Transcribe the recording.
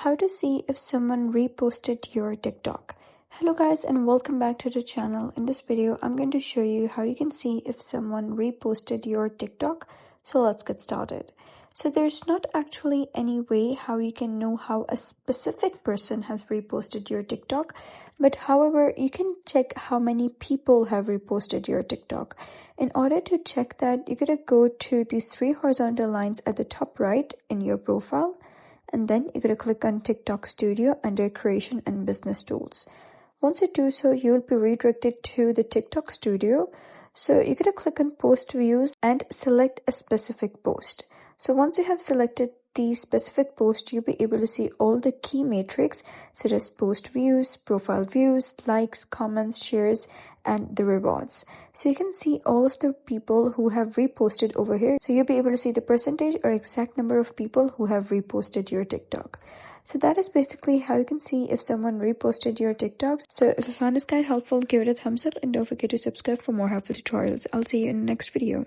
How to see if someone reposted your TikTok. Hello guys and welcome back to the channel. In this video, I'm going to show you how you can see if someone reposted your TikTok. So let's get started. So there's not actually any way how you can know how a specific person has reposted your TikTok, but however, you can check how many people have reposted your TikTok. In order to check that, you're going to go to these three horizontal lines at the top right in your profile. And then you're going to click on TikTok Studio under Creation and Business Tools. Once you do so, you'll be redirected to the TikTok Studio. So you're going to click on Post Views and select a specific post. So once you have selected the specific post, you'll be able to see all the key metrics such as post views, profile views, likes, comments, shares, and the rewards. So you can see all of the people who have reposted over here. So you'll be able to see the percentage or exact number of people who have reposted your TikTok. So that is basically how you can see if someone reposted your TikToks. So if you found this guide helpful, give it a thumbs up and don't forget to subscribe for more helpful tutorials. I'll see you in the next video.